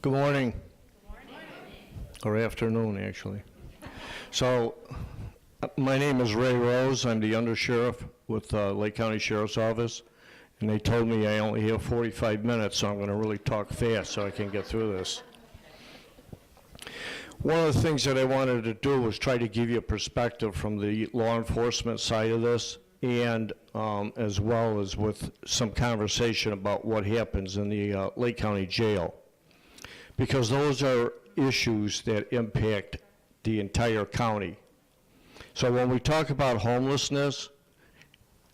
Good morning. Or afternoon, actually. So, my name is Ray Rose. I'm the Undersheriff with Lake County Sheriff's Office, and they told me I only have 45 minutes, so I'm going to really talk fast so I can get through this. One of the things that I wanted to do was try to give you a perspective from the law enforcement side of this, and as well as with some conversation about what happens in the Lake County Jail, because those are issues that impact the entire county. So when we talk about homelessness,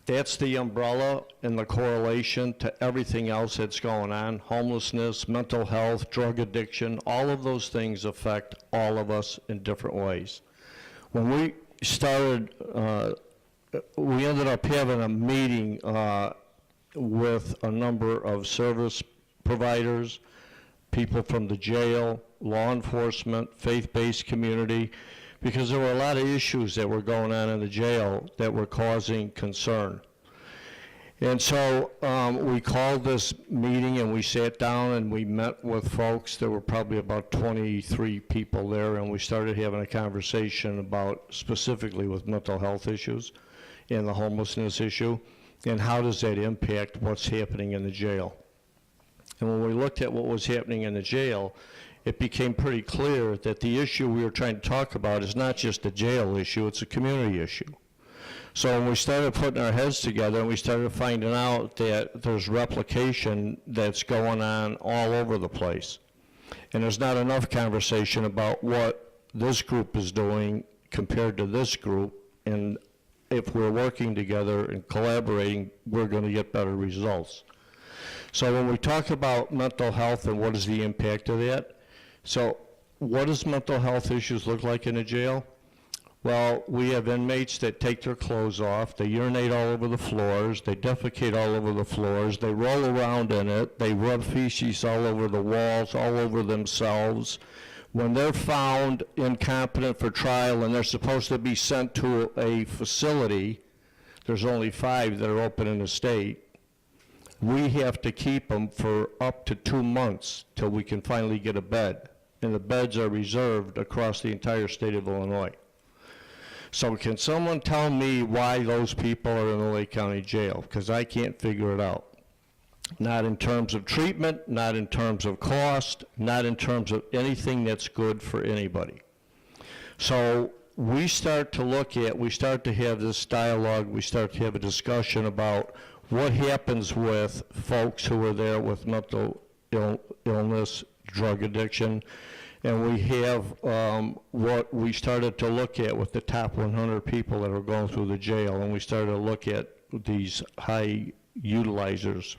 that's the umbrella and the correlation to everything else that's going on. Homelessness, mental health, drug addiction, all of those things affect all of us in different ways. When we started, we ended up having a meeting with a number of service providers, people from the jail, law enforcement, faith-based community, because there were a lot of issues that were going on in the jail that were causing concern. And so we called this meeting and we sat down and we met with folks. There were probably about 23 people there, and we started having a conversation about specifically with mental health issues and the homelessness issue, and how does that impact what's happening in the jail. And when we looked at what was happening in the jail, it became pretty clear that the issue we were trying to talk about is not just a jail issue, it's a community issue. So when we started putting our heads together and we started finding out that there's replication that's going on all over the place. And there's not enough conversation about what this group is doing compared to this group, and if we're working together and collaborating, we're going to get better results. So when we talk about mental health and what is the impact of that, so what does mental health issues look like in a jail? Well, we have inmates that take their clothes off, they urinate all over the floors, they defecate all over the floors, they roll around in it, they rub feces all over the walls, all over themselves. When they're found incompetent for trial and they're supposed to be sent to a facility, there's only 5 that are open in the state. We have to keep them for up to 2 months till we can finally get a bed. And the beds are reserved across the entire state of Illinois. So can someone tell me why those people are in the Lake County Jail? Because I can't figure it out. Not in terms of treatment, not in terms of cost, not in terms of anything that's good for anybody. So we start to look at, we start to have this dialogue, we start to have a discussion about what happens with folks who are there with mental illness, drug addiction, and we have what we started to look at with the top 100 people that are going through the jail, and we started to look at these high utilizers.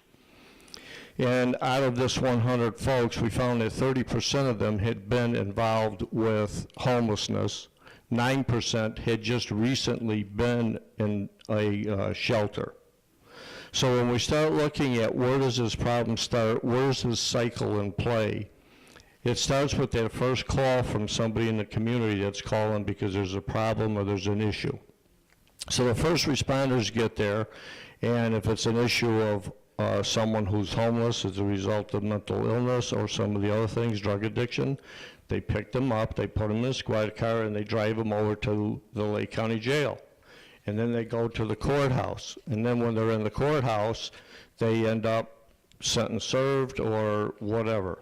And out of this 100 folks, we found that 30% of them had been involved with homelessness. 9% had just recently been in a shelter. So when we start looking at where does this problem start, where's this cycle in play, it starts with that first call from somebody in the community that's calling because there's a problem or there's an issue. So the first responders get there, and if it's an issue of someone who's homeless as a result of mental illness or some of the other things, drug addiction, they pick them up, they put them in a squad car, and they drive them over to the Lake County Jail. And then they go to the courthouse. And then when they're in the courthouse, they end up sentence served or whatever.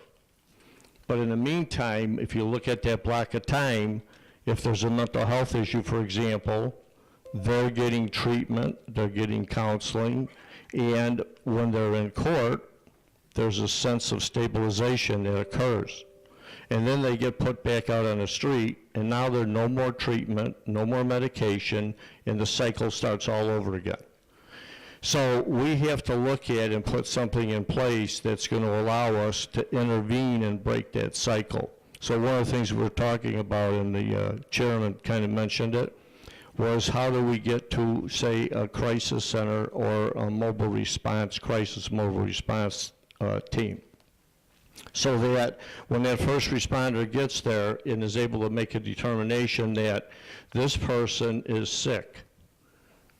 But in the meantime, if you look at that block of time, if there's a mental health issue, for example, they're getting treatment, they're getting counseling, and when they're in court, there's a sense of stabilization that occurs. And then they get put back out on the street, and now there's no more treatment, no more medication, and the cycle starts all over again. So we have to look at and put something in place that's going to allow us to intervene and break that cycle. So one of the things we're talking about, and the chairman kind of mentioned it, was how do we get to, say, a crisis center or a mobile response, crisis mobile response team. So that when that first responder gets there and is able to make a determination that this person is sick,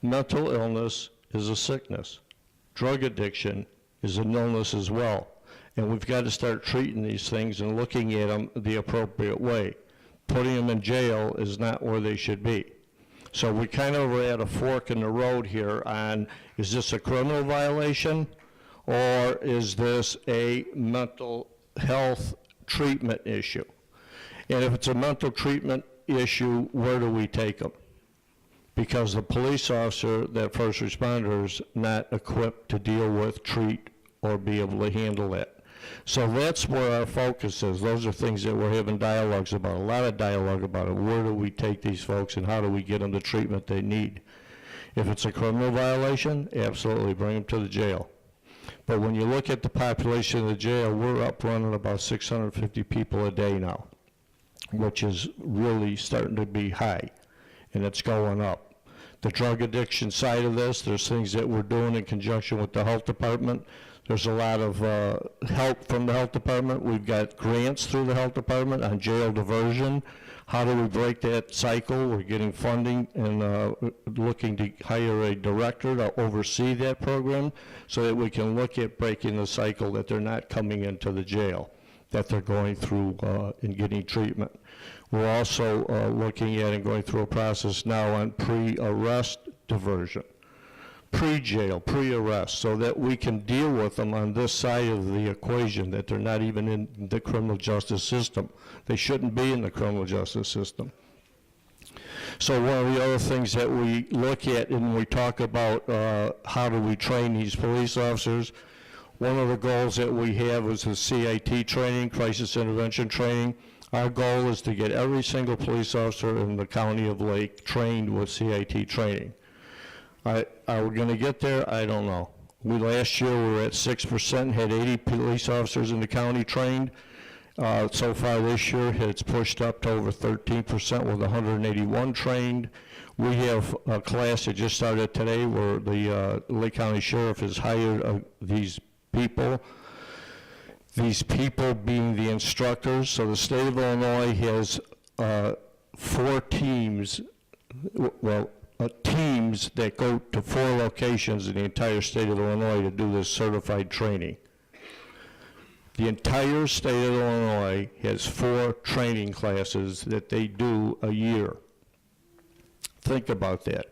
mental illness is a sickness, drug addiction is an illness as well, And we've got to start treating these things and looking at them the appropriate way. Putting them in jail is not where they should be. So we kind of are at a fork in the road here on, is this a criminal violation or is this a mental health treatment issue? And if it's a mental treatment issue, where do we take them? Because the police officer, that first responder, is not equipped to deal with, treat, or be able to handle that. So that's where our focus is. Those are things that we're having dialogues about, a lot of dialogue about it. Where do we take these folks and how do we get them the treatment they need? If it's a criminal violation, absolutely bring them to the jail. But when you look at the population of the jail, we're up running about 650 people a day now, which is really starting to be high, and it's going up. The drug addiction side of this, there's things that we're doing in conjunction with the health department. There's a lot of help from the health department. We've got grants through the health department on jail diversion. How do we break that cycle? We're getting funding and looking to hire a director to oversee that program so that we can look at breaking the cycle that they're not coming into the jail, that they're going through and getting treatment. We're also looking at and going through a process now on pre-arrest diversion. Pre-jail, pre-arrest, so that we can deal with them on this side of the equation, that they're not even in the criminal justice system. They shouldn't be in the criminal justice system. So one of the other things that we look at and we talk about how do we train these police officers, one of the goals that we have is the CIT training, crisis intervention training. Our goal is to get every single police officer in the county of Lake trained with CIT training. Are we going to get there? I don't know. Last year we were at 6%, had 80 police officers in the county trained. So far this year it's pushed up to over 13% with 181 trained. We have a class that just started today where the Lake County Sheriff has hired these people being the instructors. So the state of Illinois has 4 teams, teams that go to 4 locations in the entire state of Illinois to do this certified training. The entire state of Illinois has 4 training classes that they do a year. Think about that.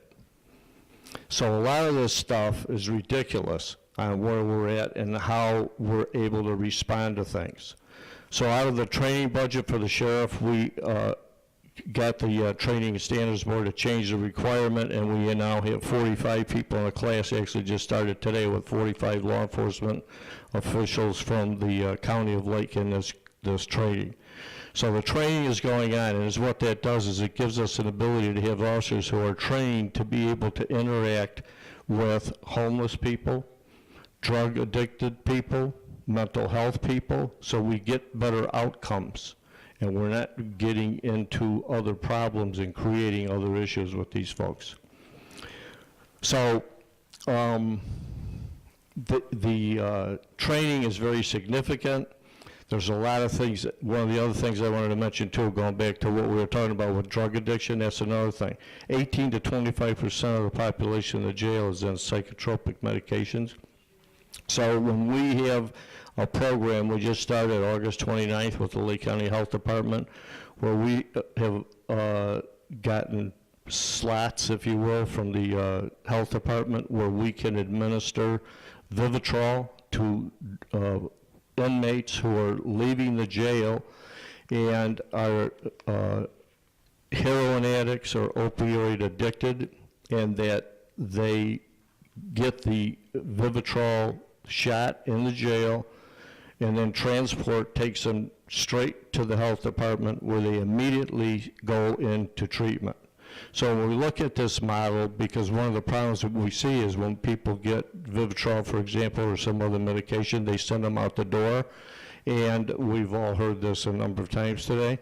So a lot of this stuff is ridiculous on where we're at and how we're able to respond to things. So out of the training budget for the sheriff, we got the Training Standards Board to change the requirement, and we now have 45 people in a class. Actually just started today with 45 law enforcement officials from the county of Lake in this training. So the training is going on, and what that does is it gives us an ability to have officers who are trained to be able to interact with homeless people, drug addicted people, mental health people, so we get better outcomes. And we're not getting into other problems and creating other issues with these folks. So the training is very significant. There's a lot of things. One of the other things I wanted to mention too, going back to what we were talking about with drug addiction, that's another thing. 18 to 25% of the population in the jail is on psychotropic medications. So when we have a program, we just started August 29th with the Lake County Health Department, where we have gotten slots, if you will, from the health department where we can administer Vivitrol to inmates who are leaving the jail and are heroin addicts or opioid addicted, and that they get the Vivitrol shot in the jail, and then transport takes them straight to the health department where they immediately go into treatment. So when we look at this model, because one of the problems that we see is when people get Vivitrol, for example, or some other medication, they send them out the door, and we've all heard this a number of times today.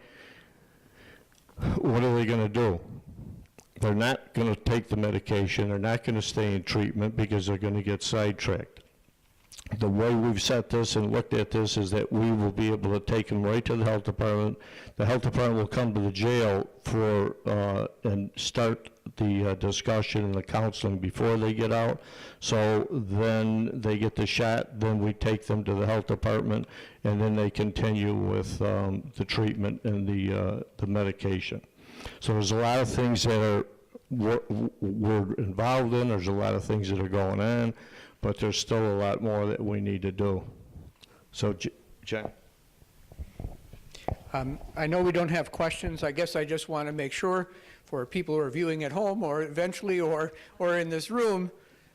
What are they going to do? They're not going to take the medication, they're not going to stay in treatment because they're going to get sidetracked. The way we've set this and looked at this is that we will be able to take them right to the health department. The health department will come to the jail for and start the discussion and the counseling before they get out. So then they get the shot, then we take them to the health department, and then they continue with the treatment and the medication. So there's a lot of things that are we're involved in. There's a lot of things that are going on, but there's still a lot more that we need to do. So, Jen? I know we don't have questions. I guess I just want to make sure for people who are viewing at home or eventually or in this room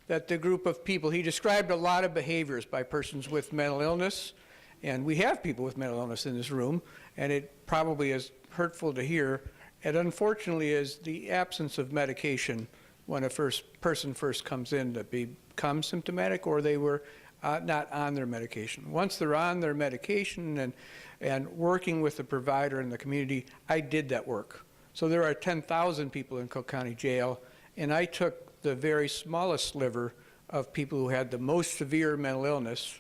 that the group of people, he described a lot of behaviors by persons with mental illness, and we have people with mental illness in this room, and it probably is hurtful to hear. It unfortunately is the absence of medication when a person first comes in to become symptomatic or they were not on their medication. Once they're on their medication and working with the provider in the community, I did that work. So there are 10,000 people in Cook County Jail, and I took the very smallest sliver of people who had the most severe mental illness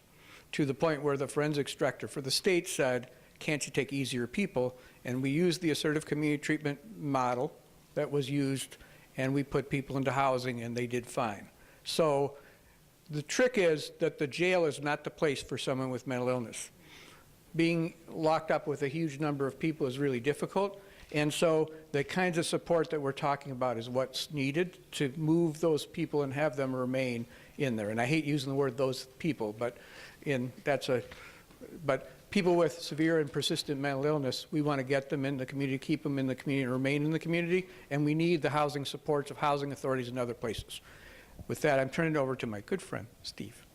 to the point where the forensics director for the state said, can't you take easier people? And we used the assertive community treatment model that was used, and we put people into housing, and they did fine. So the trick is that the jail is not the place for someone with mental illness. Being locked up with a huge number of people is really difficult, and so the kinds of support that we're talking about is what's needed to move those people and have them remain in there. And I hate using the word those people, but people with severe and persistent mental illness, we want to get them in the community, keep them in the community, and remain in the community, and we need the housing supports of housing authorities and other places. With that, I'm turning it over to my good friend, Steve.